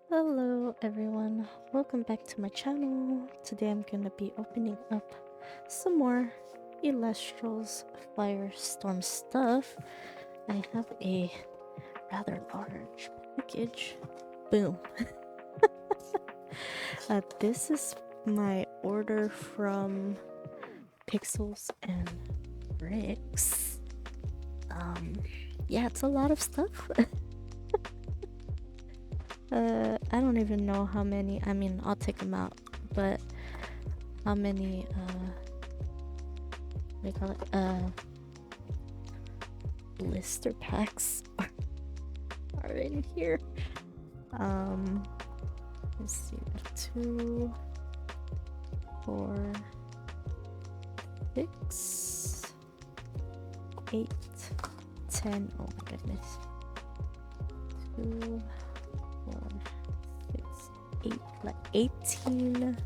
Hello everyone, welcome back to my channel. Today I'm gonna be opening up some more Elestrals Firestorm stuff. I have a rather large package. Boom. This is my order from Pixels and Bricks. Yeah, it's a lot of stuff. I don't even know how many. I mean, I'll take them out, but how many, what do you call it? Blister packs are in here. Let's see, 2, 4, 6, 8, 10. Oh my goodness. 2, 4, 6, 8, like 18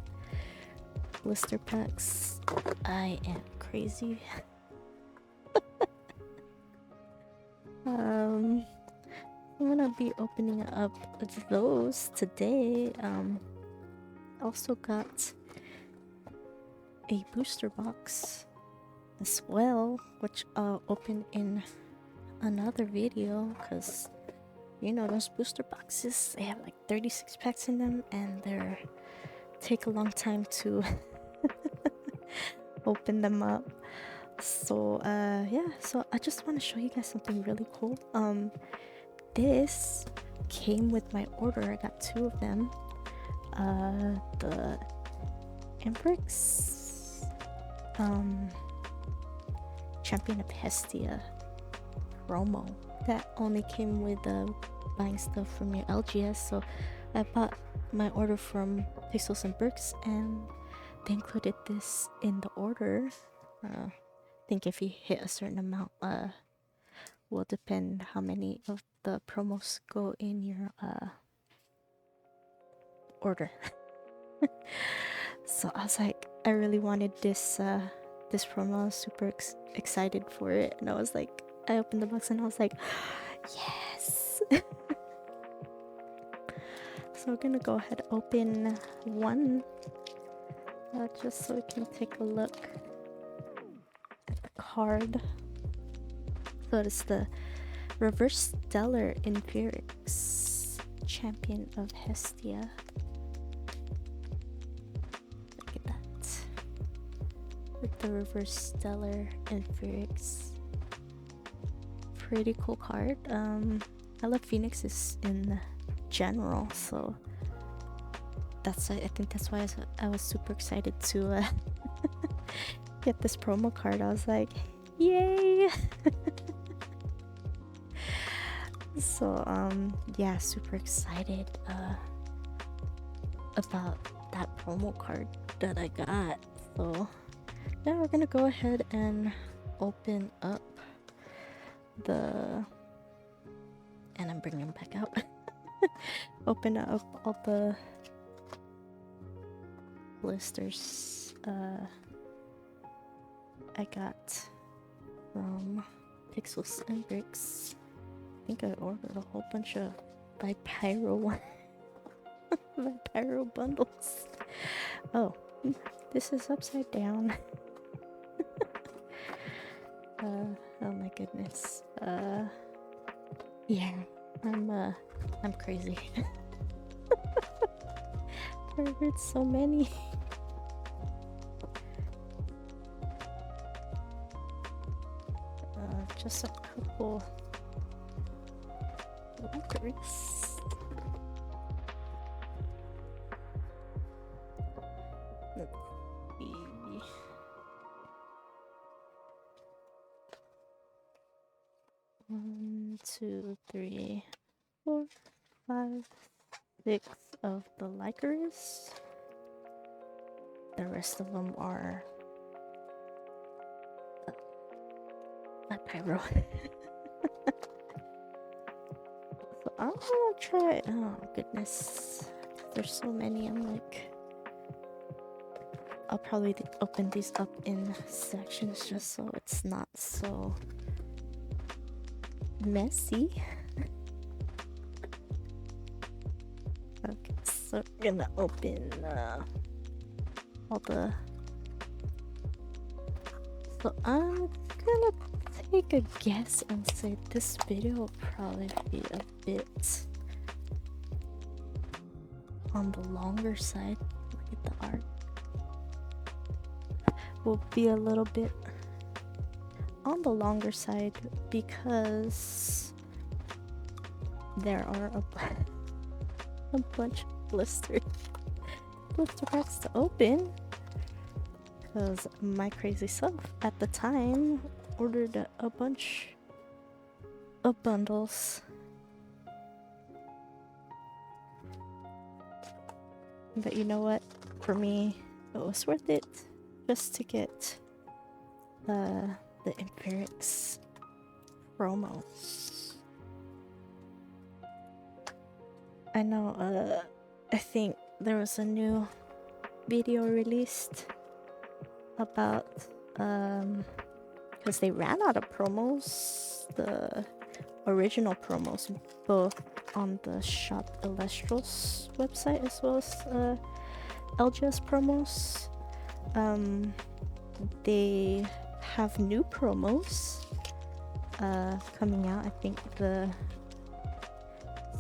blister packs. I am crazy. I'm gonna be opening up those today. Also got a booster box as well, which I'll open in another video, because you know those booster boxes, they have like 36 packs in them and they take a long time to open them up. So yeah, so I just want to show you guys something really cool. This came with my order. I got 2 of them. The Emprix Champion of Hestia promo that only came with buying stuff from your LGS. So I bought my order from Pixels and Bricks and they included this in the order. I think if you hit a certain amount, will depend how many of the promos go in your order. So I was like, I really wanted this this promo. I was super excited for it, and I was like, I opened the box and I was like, yes. So we're gonna go ahead and open one, just so we can take a look at the card. So it's the Reverse Stellar Infirix Champion of Hestia. Look at that. With the Reverse Stellar Infirix. Pretty cool card. I love Phoenixes in general, so I think that's why I was super excited to get this promo card. I was like, yay! So yeah, super excited about that promo card that I got. So yeah, we're gonna go ahead and open up and I'm bringing them back out. Open up all the blisters I got from Pixels and Bricks. I think I ordered a whole bunch of Pyro Pyro bundles. Oh, this is upside down. Oh my goodness. Yeah, I'm crazy. I ordered so many. Just a couple letters. Let's see. 1, 2, 3, 4, 5, 6 of the Lycaris. The rest of them are Pyro. So I'm gonna try. Oh goodness, there's so many. I'm like, I'll probably open these up in sections just so it's not so messy. Okay, so we're gonna open all the. So I'm gonna take a guess and say this video will probably be a bit on the longer side. Look at the art. Will be a little bit on the longer side because there are a bunch of blister packs to open. Because my crazy self at the time ordered a bunch of bundles. But you know what? For me, it was worth it just to get the Empirix promos. I know, I think there was a new video released about, because they ran out of promos, the original promos, both on the shop Elestrals website as well as LGS promos. They have new promos coming out. I think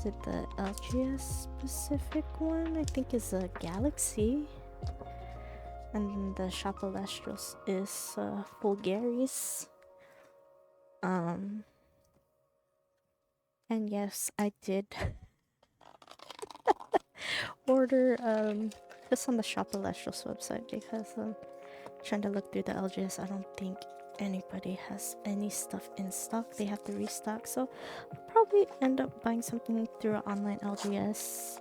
is it the LGS specific one? I think is a Galaxy. And the shop Elestrals is Fulgaris. And yes, I did order just on the shop Elestrals website because I'm trying to look through the LGS. I don't think anybody has any stuff in stock. They have to restock, so I'll probably end up buying something through an online LGS.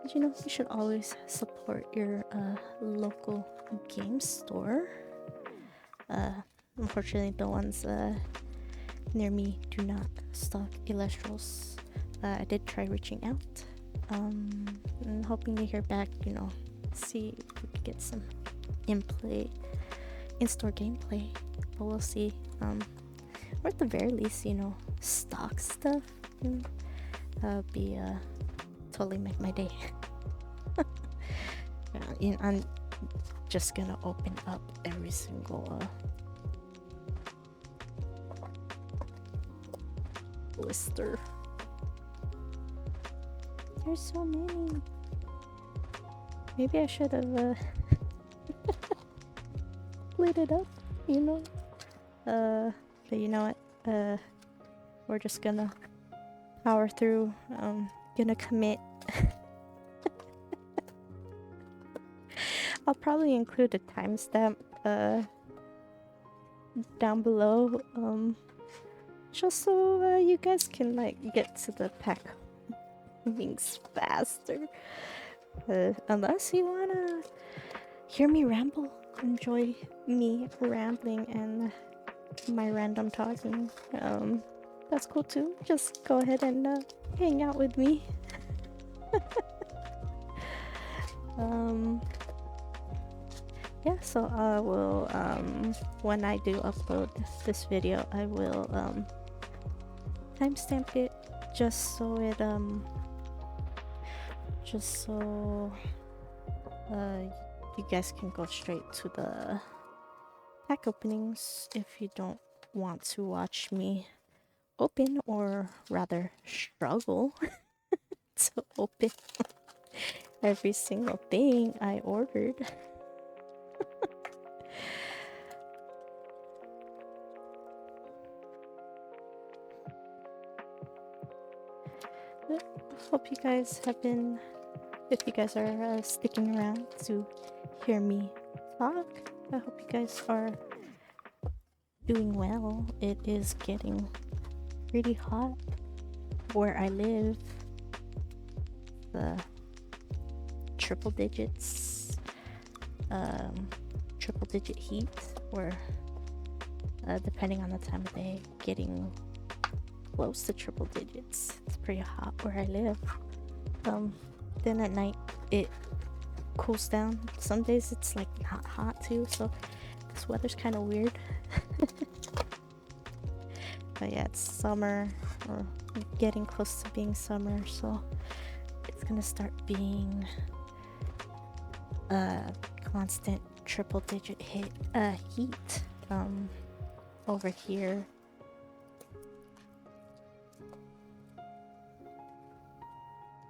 But you know, you should always support your local game store. Unfortunately, the ones near me do not stock Elestrals. I did try reaching out, and hoping to hear back, you know, see if we could get some in-store gameplay, but we'll see. Or at the very least, you know, stock stuff, be totally make my day. Yeah, I'm just gonna open up every single blister. There's so many. Maybe I should have split it up, you know. But you know what? We're just gonna power through. Gonna commit. I'll probably include a timestamp down below, just so you guys can like get to the pack things faster. Unless you wanna hear me ramble, enjoy me rambling and my random talking, that's cool too. Just go ahead and hang out with me. Yeah, so I will, when I do upload this video, I will timestamp it just so it you guys can go straight to the pack openings if you don't want to watch me open, or rather struggle to open every single thing I ordered. Hope you guys have been, if you guys are sticking around to hear me talk, I hope you guys are doing well. It is getting pretty hot where I live. The triple digits, triple digit heat, or depending on the time of day, getting close to triple digits. It's pretty hot where I live. Then at night it cools down. Some days it's like not hot too, so this weather's kind of weird. But yeah, it's summer, or getting close to being summer, so it's gonna start being a constant triple digit heat over here.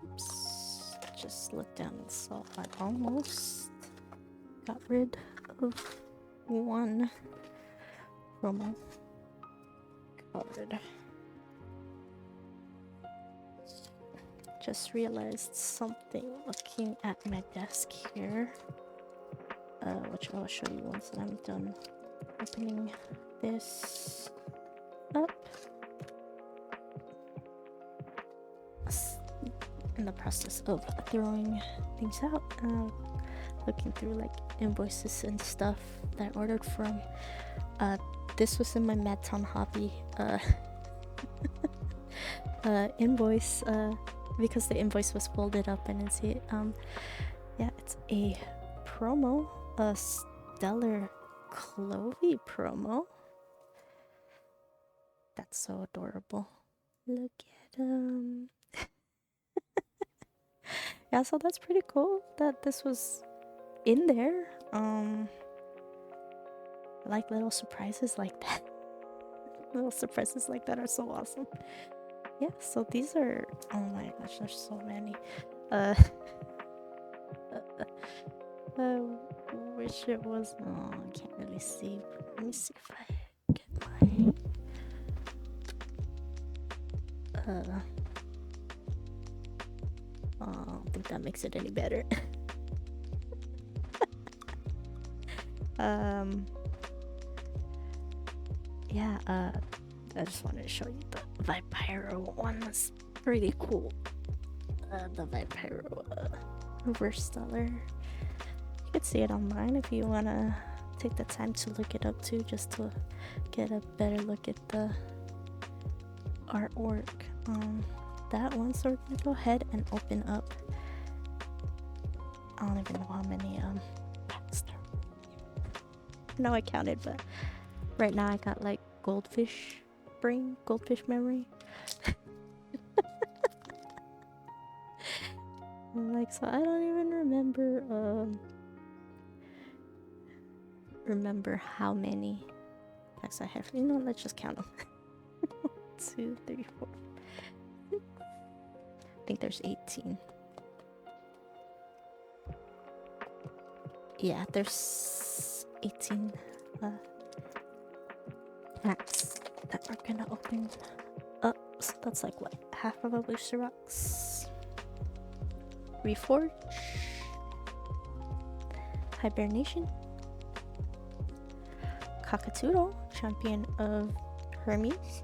Oops, just looked down and saw I almost got rid of one promo card. Just realized something looking at my desk here, which I'll show you once I'm done opening this up. In the process of throwing things out, looking through like invoices and stuff that I ordered from. This was in my Madtown hobby invoice, because the invoice was folded up. I didn't see it. Yeah, it's a promo, a Stellar Clovey promo. That's so adorable. Look at yeah, so that's pretty cool that this was in there. I like little surprises like that. Little surprises like that are so awesome. Yeah, so these are, oh my gosh, there's so many. I wish it was, oh, I can't really see. Let me see if I get my I don't think that makes it any better. Yeah, I just wanted to show you the Vipyro one. That's pretty cool. The Vipyro Reverse Stellar. You can see it online if you want to take the time to look it up too, just to get a better look at the artwork on that one. So we're gonna go ahead and open up, I don't even know how many packs there. No, I counted, but right now I got like goldfish brain, goldfish memory. Like, so I don't even remember how many packs I have. You know, let's just count them. 2, 3, 4, 6. I think there's 18. Yeah, there's 18 packs that we're gonna open up. So that's like what, half of a booster box. Reforge, Hibernation, Cockatoodle, champion of Hermes,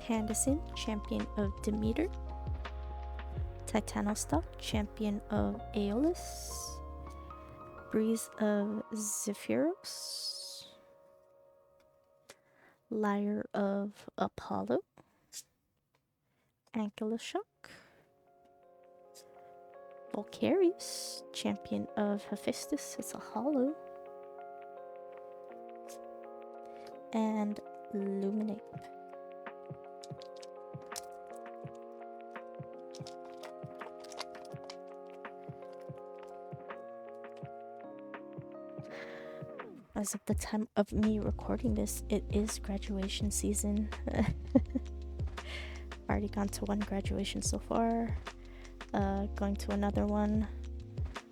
Pandasin, champion of Demeter, Titanostalk, champion of Aeolus, Breeze of Zephyros, Lyre of Apollo, Ankyloshock, Volcarius, champion of Hephaestus, it's a holo, and Luminate. As of the time of me recording this, it is graduation season. Already gone to one graduation so far. Going to another one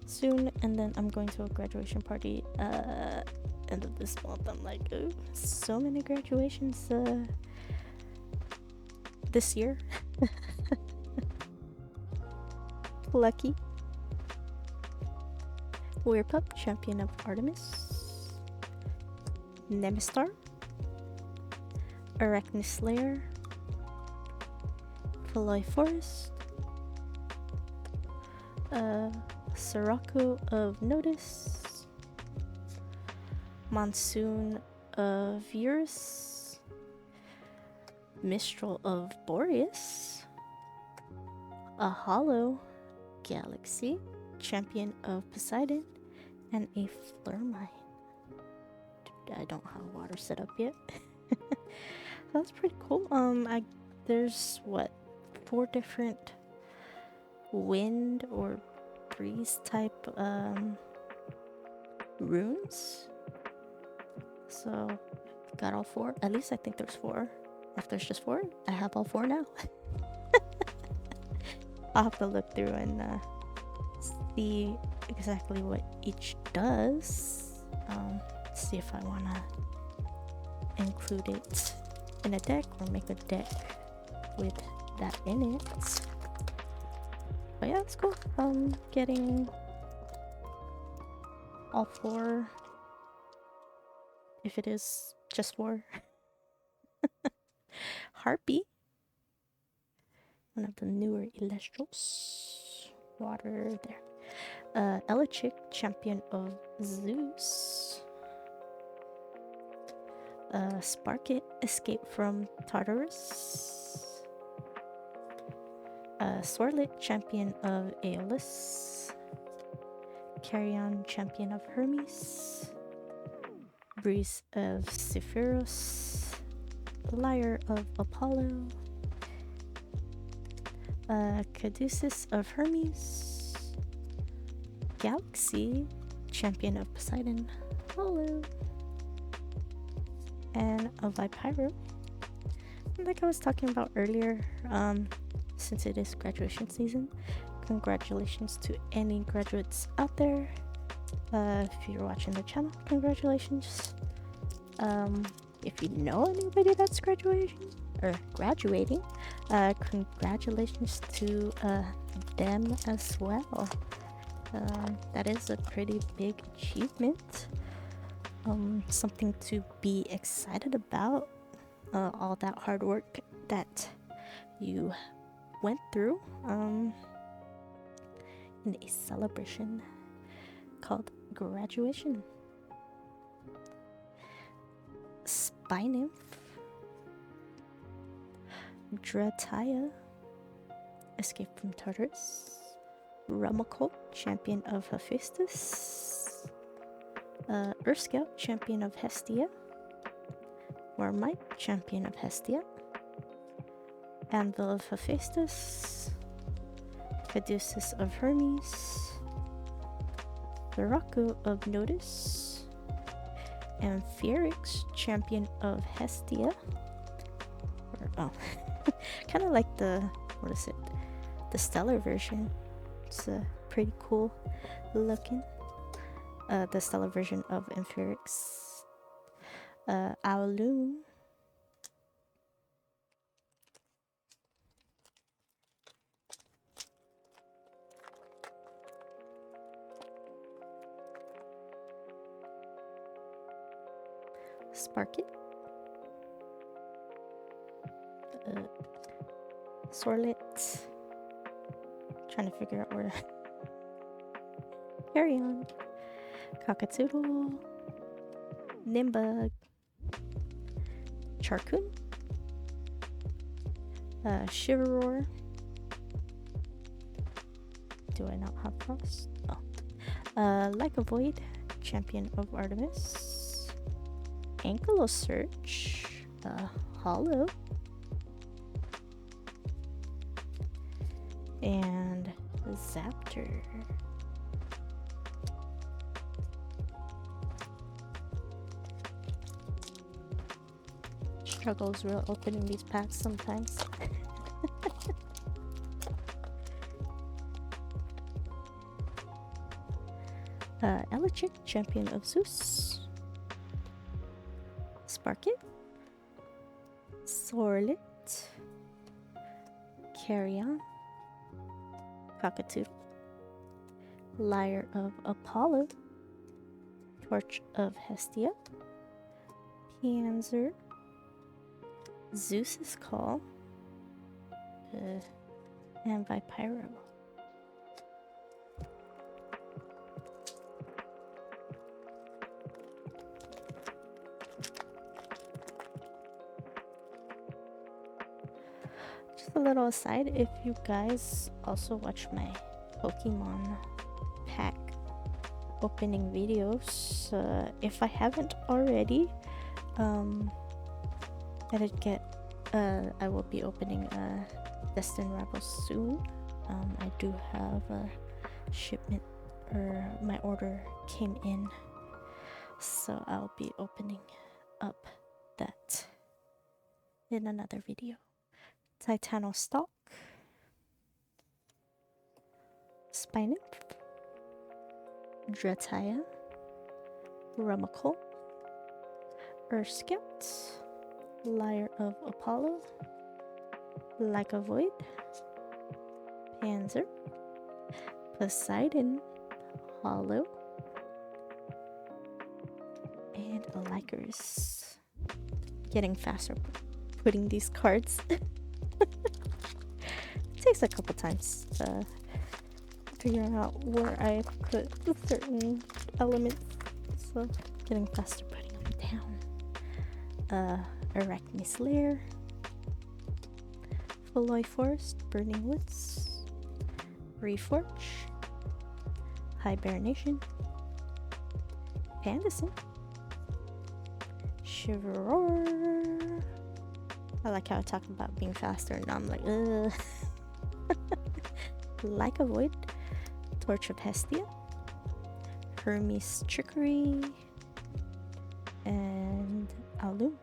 soon, and then I'm going to a graduation party end of this month. I'm like, oh, so many graduations this year. Lucky. Weirpup, champion of Artemis, Nemistar, Arachnislayer, Phaloi Forest, Sirocco of Notice, Monsoon of Eurus, Mistral of Boreas, a Hollow Galaxy, champion of Poseidon, and a Flurmine. I don't have water set up yet. That's pretty cool. There's what, 4 different wind or breeze type runes. So got all 4. At least I think there's 4. If there's just 4, I have all 4 now. I'll have to look through and see exactly what each does. See if I want to include it in a deck or make a deck with that in it. But yeah, it's cool. Getting all 4, if it is just 4. Harpy, one of the newer Elestrals. Water there. Elechick, champion of Zeus. Sparkit, escape from Tartarus. Sorlet, champion of Aeolus. Carrion, champion of Hermes. Breeze of Zephyrus. Lyre of Apollo. Caduceus of Hermes. Galaxy, champion of Poseidon. Hello. And a Vipyro. Like I was talking about earlier, since it is graduation season, congratulations to any graduates out there. If you're watching the channel, congratulations. If you know anybody that's graduating, congratulations to them as well. That is a pretty big achievement. Something to be excited about. All that hard work that you went through in a celebration called graduation. Spy Nymph, Drataya, escape from Tartarus. Rumacol, champion of Hephaestus. Urska, champion of Hestia. Wormite, champion of Hestia. Anvil of Hephaestus. Caduceus of Hermes. Viraco of Notus. Amphiorix, champion of Hestia. Kind of like the, the stellar version. It's pretty cool looking. The stellar version of Amphiorix. Owloon. Sparkit. Sorlet. Trying to figure out where to carry on. Cockatoodle. Nimbug. Charcoon. Shiveror. Do I not have Frost? Oh. Like a Void, champion of Artemis. Ankylosearch. Hollow. And Zaptor. Struggles real opening these packs sometimes. Elechick, champion of Zeus. Sparkit. Sorlet. Carrion. Cockatoodle. Lyre of Apollo. Torch of Hestia. Panzer. Zeus's Call. And Vipyro. Just a little aside, if you guys also watch my Pokemon pack opening videos, if I haven't already, I will be opening Destined Rebels soon. I do have a shipment, or my order came in, so I'll be opening up that in another video. Titanostock, Spinip, Drataya, Rumakol, Urscout, Lyre of Apollo, Like a Void, Panzer, Poseidon, Hollow, and a Lycurus. Getting faster putting these cards. It takes a couple times figuring out where I put certain elements, so getting faster putting them down. Arachne's Lair, Folloy Forest, Burning Woods, Reforge, Hibernation, Pandison, Shiveror. I like how I talk about being faster and I'm like, Like a Void, Torch of Hestia, Hermes Trickery, and Alum.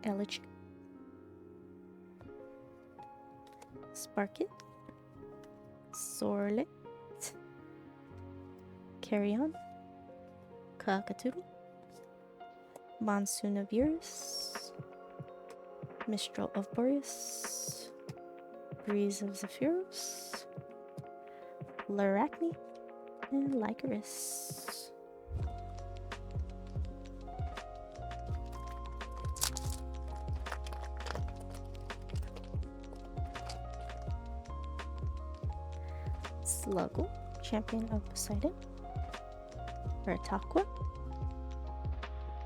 Elegy, Sparkit, Sorlet, Carrion, Cockatoodle, Monsoon of Eurus, Mistral of Boreas, Breeze of Zephyros, Larachne, and Lycurus. Sluggle, Champion of Poseidon, Ratakwa,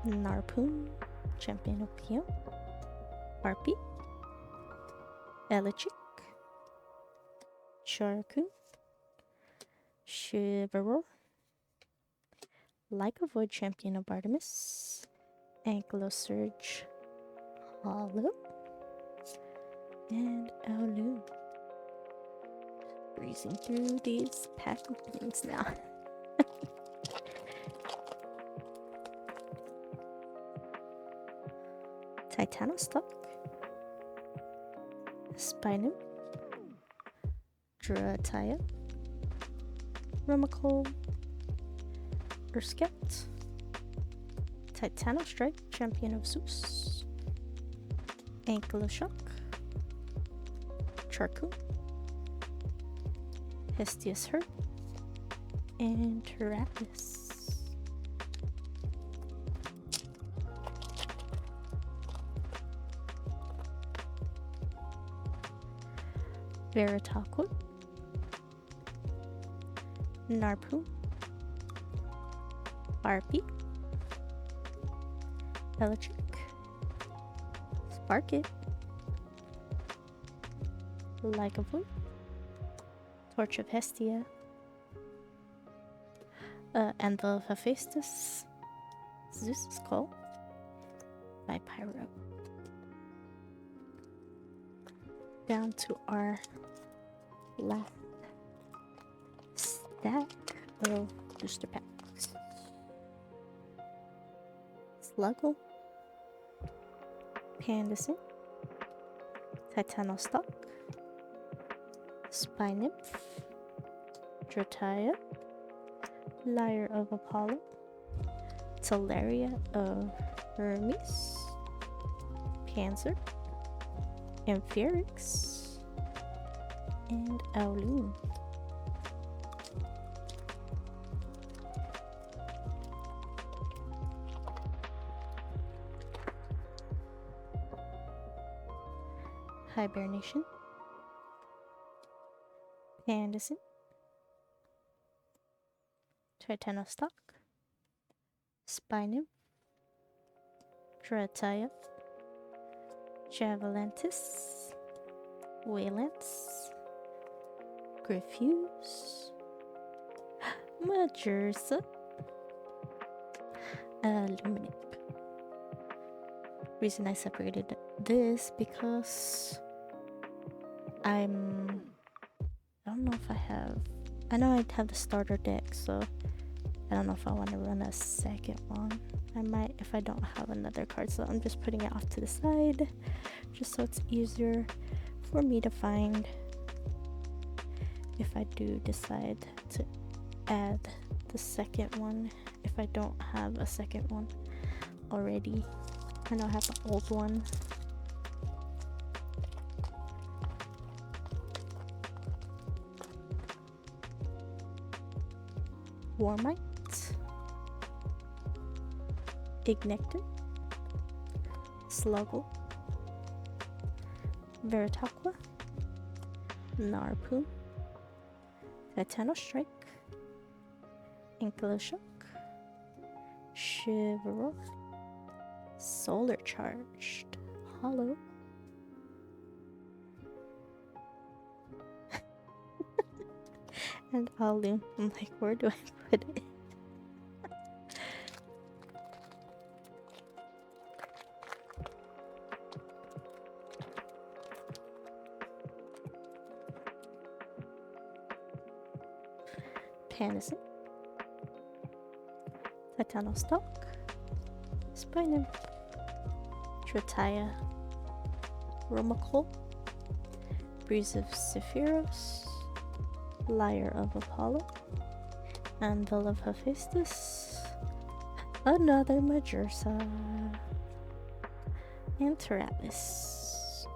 Narpoon, Champion of Pion, Harpy, Elechic, Charcoon, Shiveror, Like a Void, Champion of Artemis, Ankylosurge, Hollow, and Aulu. Breezing through these pack openings now. Titanostock, Spinum, Drataya, Rumakol, Urscout, Titanostrike, Champion of Zeus, Ankyloshock, Charcoon, Hestia's Hurt, and Terrapis. Veritaqua, Narpoon, Harpy, Eletric, Sparkit, Like a Void, Torch of Hestia, Anvil of Hephaestus, Zeus's Call by Pyro. Down to our last stack of booster packs. Sluggle, Pandison, Titanostock, Spinip, Drataya, Lyre of Apollo, Teleria of Hermes, Panzer, Amphiorix, and Aulu. Hibernation, Pandison, Titanostock, Spinum, Drataya, Javalantis, Waylance, Griffuse, Majursa, Luminip. Reason I separated this because I don't know if I know I have the starter deck, so I don't know if I want to run a second one. I might if I don't have another card, so I'm just putting it off to the side just so it's easier for me to find if I do decide to add the second one, if I don't have a second one already. I know I have an old one. Warmite, Ignector, Sluggle, Veritaqua, Narpoon, Titano Strike, Ankyloshock, Shiveroth, Solar Charged, Hollow, and Alloon. I'm like, where do I put it? Panacea, Titano Stalk, Spinem, Trataya, Romacol, Breeze of Sephiros, Lyre of Apollo, Anvil of Hephaestus, another Majursa, and Terapis.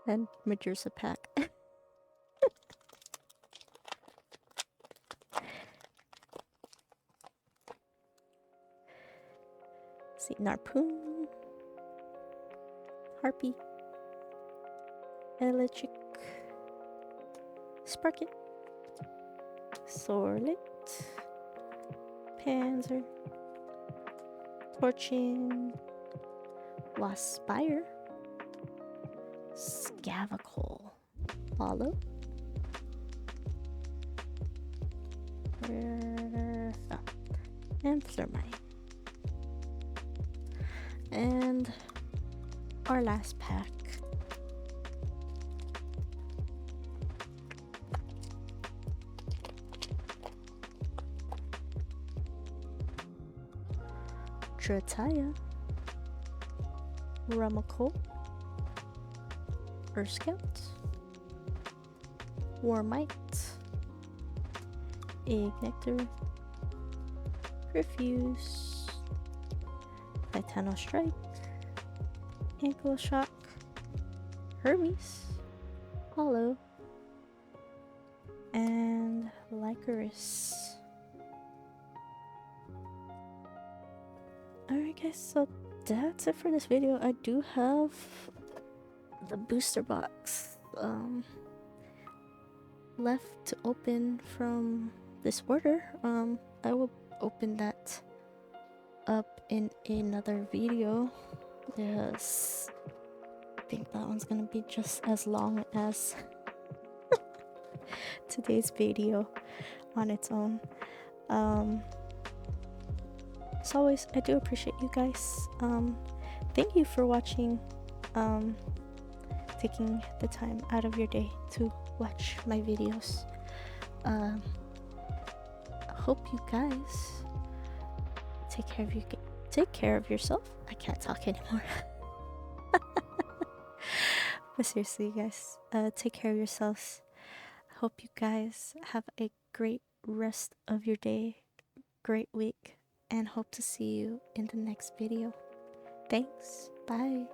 And Majursa pack. See, Narpoon, Harpy, Electric, Sparkit, Sorlet, Panzer, Torchin, Waspire, Scavacol, Hollow, and Thermite. And our last pack. Trataya, Ramako, Earth Scout, Warmite, Ignector, Refuse, Titano Strike, Ankyloshock, Hermes, Hollow, and Lycoris. Alright guys, so that's it for this video. I do have the booster box left to open from this order. I will open that up in another video. Yes, I think that one's gonna be just as long as today's video on its own. As always, I do appreciate you guys. Thank you for watching, taking the time out of your day to watch my videos. I hope you guys take care of yourself. I can't talk anymore. But seriously, guys, take care of yourselves. I hope you guys have a great rest of your day, great week, and hope to see you in the next video. Thanks. Bye.